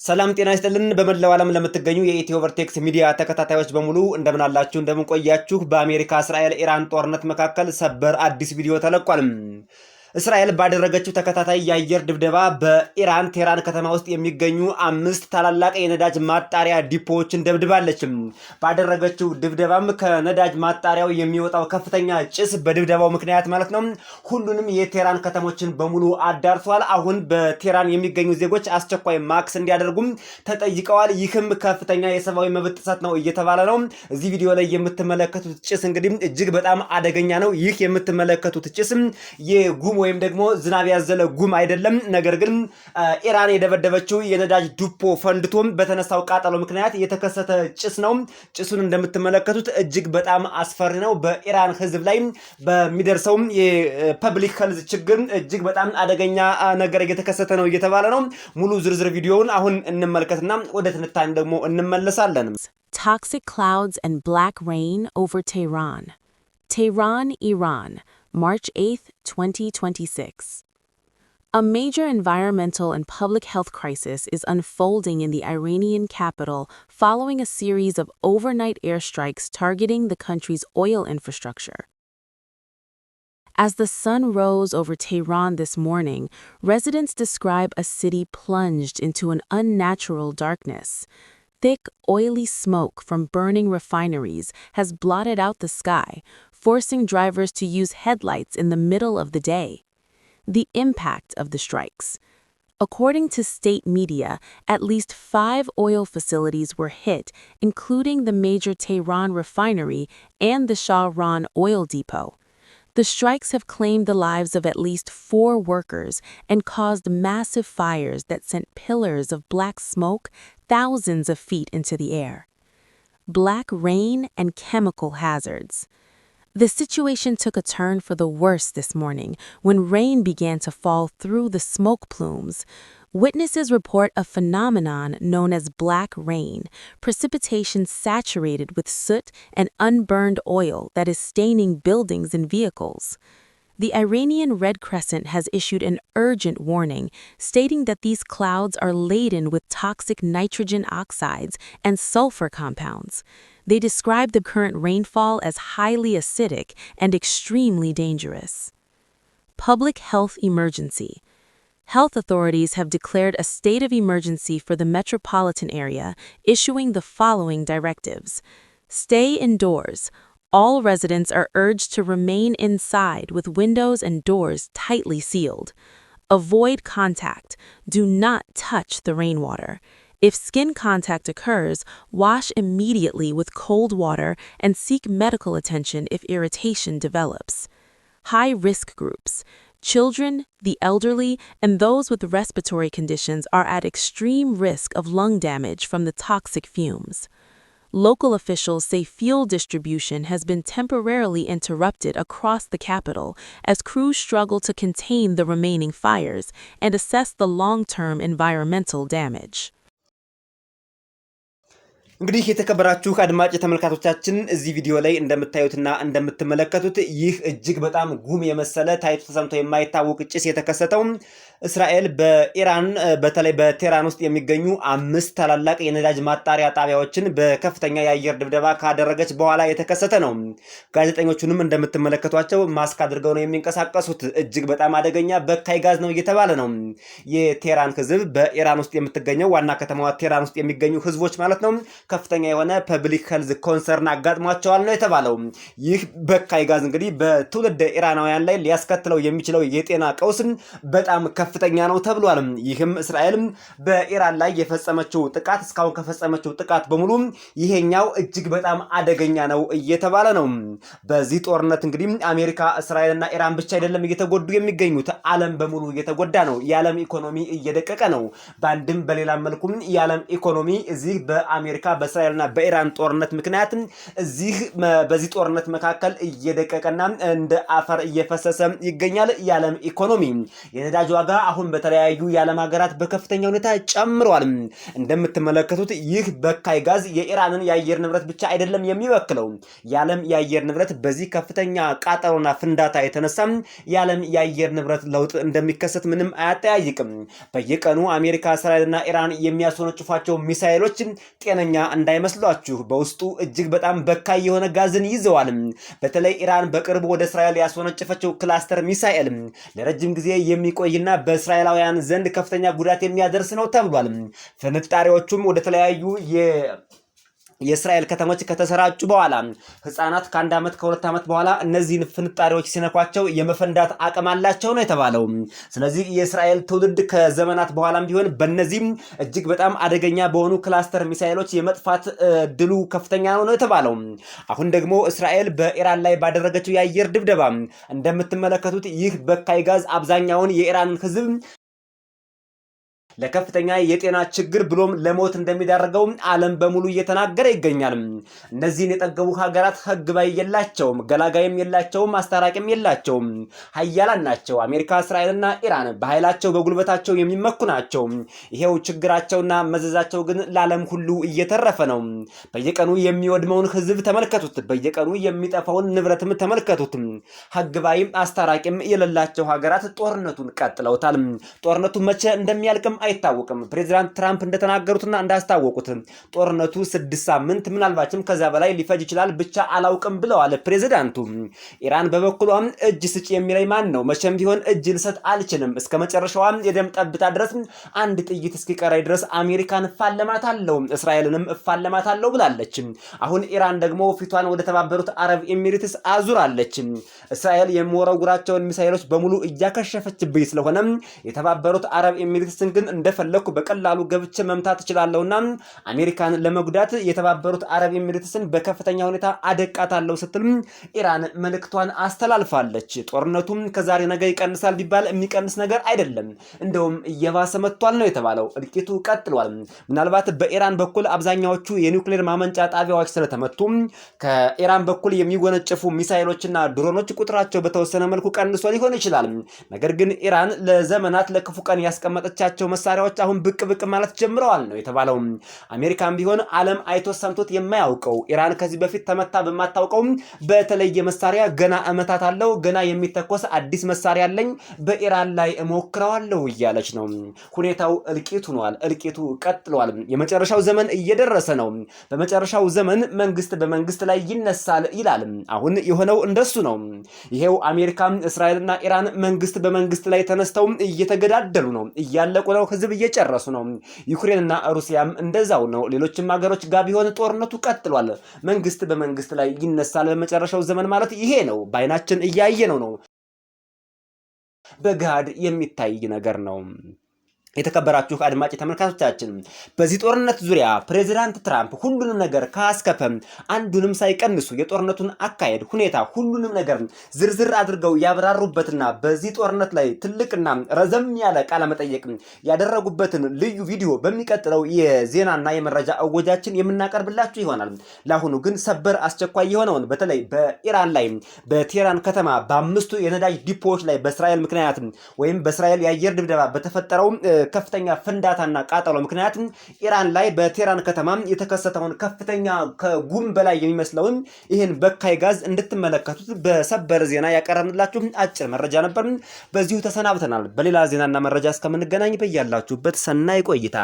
ሰላም ጤና ይስጥልን በመላው ዓለም ለምትገኙ የኢትዮ ቨርቴክስ ሚዲያ ተከታታዮች በሙሉ እንደምን አላችሁ እንደምን ቆያችሁ በአሜሪካ እስራኤል ኢራን ጦርነት መካከል ሰበር አዲስ ቪዲዮ ተለቋል እስራኤል ባደረገችው ተከታታይ የአየር ድብደባ በኢራን ቴህራን ከተማ ውስጥ የሚገኙ 5 ታላላቅ የነዳጅ ማጣሪያ ዲፖዎችን ደብድባለች ባደረገችው ድብደባም ከነዳጅ ማጣሪያው የሚወጣው ከፍተኛ ጭስ በድብደባው ምክንያት ማለት ነው ሁሉንም የቴህራን ከተሞችን በሙሉ አዳርሷል አሁን በቴህራን የሚገኙ ዜጎች አስቸኳይ ማክስ እንዲያደርጉም ተጠይቀዋል ይህም ከፍተኛ የሰብአዊ መብት ጥሰት ነው እየተባለ ነው እዚህ ቪዲዮ ላይ የምትመለከቱት ጭስ እንግዲህ እጅግ በጣም አደገኛ ነው ይህ የምትመለከቱት ጭስ የጉም ወይም ደግሞ ዝናብ ያዘለ ጉም አይደለም ነገር ግን ኢራን የደበደበችው የነዳጅ ዱፖ ፈንድቶም በተነሳው ቃጠሎ ምክንያት የተከሰተ ጭስ ነው ጭሱን እንደምትመለከቱት እጅግ በጣም አስፈሪ ነው በኢራን ህዝብ ላይ በሚደርሰው የፐብሊክ ሄልዝ ችግር እጅግ በጣም አደገኛ ነገር እየተከሰተ ነው እየተባለ ነው ሙሉ ዝርዝር ቪዲዮውን አሁን እንመልከትና ወደ ትንታኔ ደግሞ እንመለሳለን Toxic clouds and black rain over Tehran. Tehran, Iran, March 8, 2026. A major environmental and public health crisis is unfolding in the Iranian capital following a series of overnight airstrikes targeting the country's oil infrastructure. As the sun rose over Tehran this morning, residents describe a city plunged into an unnatural darkness. Thick, oily smoke from burning refineries has blotted out the sky, forcing drivers to use headlights in the middle of the day. The impact of the strikes. According to state media, at least 5 oil facilities were hit, including the major Tehran refinery and the Shahran oil depot. The strikes have claimed the lives of at least 4 workers and caused massive fires that sent pillars of black smoke thousands of feet into the air. Black rain and chemical hazards. The situation took a turn for the worse this morning when rain began to fall through the smoke plumes. Witnesses report a phenomenon known as black rain, precipitation saturated with soot and unburned oil that is staining buildings and vehicles. The Iranian Red Crescent has issued an urgent warning, stating that these clouds are laden with toxic nitrogen oxides and sulfur compounds. They describe the current rainfall as highly acidic and extremely dangerous. Public health emergency. Health authorities have declared a state of emergency for the metropolitan area, issuing the following directives. Stay indoors. All residents are urged to remain inside with windows and doors tightly sealed. Avoid contact. Do not touch the rainwater. If skin contact occurs, wash immediately with cold water and seek medical attention if irritation develops. High-risk groups. Children, the elderly, and those with respiratory conditions are at extreme risk of lung damage from the toxic fumes. Local officials say fuel distribution has been temporarily interrupted across the capital as crews struggle to contain the remaining fires and assess the long-term environmental damage. እንግዲህ የተከበራችሁ አድማጭ ተመልካቾቻችን እዚህ ቪዲዮ ላይ እንደምታዩትና እንደምትመለከቱት ይህ እጅግ በጣም ጉም የመሰለ ታይቶ ተሰምቶ የማይታወቅ ጭስ የተከሰተው እስራኤል በኢራን በተለይ በቴህራን ውስጥ የሚገኙ 5 ታላላቅ የነዳጅ ማጣሪያ ጣቢያዎችን በከፍተኛ የአየር ድብደባ ካደረገች በኋላ የተከሰተ ነው። ጋዜጠኞቹንም እንደምትመለከቷቸው ማስክ አድርገው ነው የሚንቀሳቀሱት እጅግ በጣም አደገኛ በካይ ጋዝ ነው እየተባለ ነው። የቴህራን ህዝብ በኢራን ውስጥ የምትገኘው ዋና ከተማዋ ቴህራን ውስጥ የሚገኙ ህዝቦች ማለት ነው ከፍተኛ የሆነ ፐብሊክ ሄልዝ ኮንሰርን አጋጥሟቸዋል ነው የተባለው ይህ በካይ ጋዝ እንግዲህ በትውልድ ኢራናውያን ላይ ሊያስከትለው የሚችለው የጤና ቀውስ በጣም ከፍተኛ ነው ተብሏል ይህም እስራኤል በኢራን ላይ የፈጸመችው ጥቃት እስካሁን ከፈጸመችው ጥቃት በሙሉ ይሄኛው እጅግ በጣም አደገኛ ነው እየተባለ ነው በዚህ ጦርነት እንግዲህ አሜሪካ እስራኤልና ኢራን ብቻ አይደለም እየተጎዱ የሚገኙት ዓለም በሙሉ እየተጎዳ ነው የዓለም ኢኮኖሚ እየደቀቀ ነው በአንድም በሌላ መልኩ የዓለም ኢኮኖሚ እዚህ በአሜሪካ በእስራኤልና በኢራን ጦርነት ምክንያት በዚህ ጦርነት መካከል እየደቀቀና እንደ አፈር እየፈሰሰ ይገኛል። የዓለም ኢኮኖሚ የነዳጅ ዋጋ አሁን በተለያዩ የዓለም ሀገራት በከፍተኛ ሁኔታ ጨምሯል። እንደምትመለከቱት ይህ በካይ ጋዝ የኢራንን የአየር ንብረት ብቻ አይደለም የሚበክለው። የዓለም የአየር ንብረት በዚህ ከፍተኛ ቃጠሎና ፍንዳታ የተነሳ የዓለም የአየር ንብረት ለውጥ እንደሚከሰት ምንም አያጠያይቅም። በየቀኑ አሜሪካ፣ እስራኤልና ኢራን የሚያስወነጭፏቸው ሚሳኤሎች ጤነኛ እንዳይመስሏችሁ በውስጡ እጅግ በጣም በካይ የሆነ ጋዝን ይዘዋል። በተለይ ኢራን በቅርቡ ወደ እስራኤል ያስወነጨፈችው ክላስተር ሚሳኤል ለረጅም ጊዜ የሚቆይና በእስራኤላውያን ዘንድ ከፍተኛ ጉዳት የሚያደርስ ነው ተብሏል። ፍንጣሪዎቹም ወደ ተለያዩ የእስራኤል ከተሞች ከተሰራጩ በኋላ ህፃናት ከ1 ዓመት ከ2 ዓመት በኋላ እነዚህን ፍንጣሪዎች ሲነኳቸው የመፈንዳት አቅም አላቸው ነው የተባለው። ስለዚህ የእስራኤል ትውልድ ከዘመናት በኋላም ቢሆን በእነዚህም እጅግ በጣም አደገኛ በሆኑ ክላስተር ሚሳኤሎች የመጥፋት ድሉ ከፍተኛ ነው የተባለው። አሁን ደግሞ እስራኤል በኢራን ላይ ባደረገችው የአየር ድብደባ እንደምትመለከቱት ይህ በካይ ጋዝ አብዛኛውን የኢራን ህዝብ ለከፍተኛ የጤና ችግር ብሎም ለሞት እንደሚዳርገው ዓለም በሙሉ እየተናገረ ይገኛል። እነዚህን የጠገቡ ሀገራት ህግ ባይ የላቸውም፣ ገላጋይም የላቸውም፣ አስታራቂም የላቸውም። ሀያላን ናቸው። አሜሪካ፣ እስራኤልና ኢራን በኃይላቸው በጉልበታቸው የሚመኩ ናቸው። ይሄው ችግራቸውና መዘዛቸው ግን ለዓለም ሁሉ እየተረፈ ነው። በየቀኑ የሚወድመውን ህዝብ ተመልከቱት። በየቀኑ የሚጠፋውን ንብረትም ተመልከቱት። ህግ ባይም አስታራቂም የሌላቸው ሀገራት ጦርነቱን ቀጥለውታል። ጦርነቱ መቼ እንደሚያልቅም አይታወቅም። ፕሬዚዳንት ትራምፕ እንደተናገሩትና እንዳስታወቁት ጦርነቱ 6 ሳምንት ምናልባትም ከዛ በላይ ሊፈጅ ይችላል ብቻ አላውቅም ብለዋል ፕሬዚዳንቱ። ኢራን በበኩሏ እጅ ስጭ የሚለኝ ማን ነው? መቼም ቢሆን እጅ ልሰጥ አልችልም። እስከ መጨረሻዋ የደም ጠብታ ድረስ አንድ ጥይት እስኪቀራይ ድረስ አሜሪካን እፋለማታለሁ፣ እስራኤልንም እፋለማታለሁ ብላለች። አሁን ኢራን ደግሞ ፊቷን ወደ ተባበሩት አረብ ኤሚሬትስ አዙራለች። እስራኤል የሚወረውራቸውን ሚሳኤሎች በሙሉ እያከሸፈችብኝ ስለሆነ የተባበሩት አረብ ኤሚሬትስን ግን እንደፈለኩ በቀላሉ ገብቼ መምታት እችላለሁና አሜሪካን ለመጉዳት የተባበሩት አረብ ኤሚሬትስን በከፍተኛ ሁኔታ አደቃታለሁ ስትል ኢራን መልእክቷን አስተላልፋለች። ጦርነቱም ከዛሬ ነገ ይቀንሳል ቢባል የሚቀንስ ነገር አይደለም፣ እንደውም እየባሰ መጥቷል ነው የተባለው። እልቂቱ ቀጥሏል። ምናልባት በኢራን በኩል አብዛኛዎቹ የኒውክሌር ማመንጫ ጣቢያዎች ስለተመቱ ከኢራን በኩል የሚወነጨፉ ሚሳኤሎችና ድሮኖች ቁጥራቸው በተወሰነ መልኩ ቀንሶ ሊሆን ይችላል። ነገር ግን ኢራን ለዘመናት ለክፉ ቀን ያስቀመጠቻቸው መሳሪያዎች አሁን ብቅ ማለት ጀምረዋል ነው የተባለው። አሜሪካም ቢሆን ዓለም አይቶ ሰምቶት የማያውቀው ኢራን ከዚህ በፊት ተመታ በማታውቀው በተለየ መሳሪያ ገና እመታታለሁ፣ ገና የሚተኮስ አዲስ መሳሪያ አለኝ፣ በኢራን ላይ እሞክረዋለሁ እያለች ነው። ሁኔታው እልቂት ሆኗል። እልቂቱ ቀጥሏል። የመጨረሻው ዘመን እየደረሰ ነው። በመጨረሻው ዘመን መንግስት በመንግስት ላይ ይነሳል ይላል። አሁን የሆነው እንደሱ ነው። ይሄው አሜሪካ፣ እስራኤልና ኢራን መንግስት በመንግስት ላይ ተነስተው እየተገዳደሉ ነው፣ እያለቁ ነው፣ ህዝብ እየጨረሱ ነው። ዩክሬንና ሩሲያም እንደዛው ነው። ሌሎችም ሀገሮች ጋር ቢሆን ጦርነቱ ቀጥሏል። መንግስት በመንግስት ላይ ይነሳል። በመጨረሻው ዘመን ማለት ይሄ ነው። በአይናችን እያየነው ነው። በገሃድ የሚታይ ነገር ነው። የተከበራችሁ አድማጭ ተመልካቾቻችን በዚህ ጦርነት ዙሪያ ፕሬዚዳንት ትራምፕ ሁሉንም ነገር ካስከፈም አንዱንም ሳይቀንሱ የጦርነቱን አካሄድ ሁኔታ ሁሉንም ነገር ዝርዝር አድርገው ያብራሩበትና በዚህ ጦርነት ላይ ትልቅና ረዘም ያለ ቃለ መጠይቅ ያደረጉበትን ልዩ ቪዲዮ በሚቀጥለው የዜናና የመረጃ እወጃችን የምናቀርብላችሁ ይሆናል። ለአሁኑ ግን ሰበር አስቸኳይ የሆነውን በተለይ በኢራን ላይ በቴህራን ከተማ በ5ቱ የነዳጅ ዲፖዎች ላይ በእስራኤል ምክንያት ወይም በእስራኤል የአየር ድብደባ በተፈጠረው ከፍተኛ ፍንዳታና ቃጠሎ ምክንያት ኢራን ላይ በቴህራን ከተማ የተከሰተውን ከፍተኛ ከጉም በላይ የሚመስለውን ይህን በካይ ጋዝ እንድትመለከቱት በሰበር ዜና ያቀረብንላችሁ አጭር መረጃ ነበር። በዚሁ ተሰናብተናል። በሌላ ዜናና መረጃ እስከምንገናኝ በያላችሁበት ሰናይ ቆይታ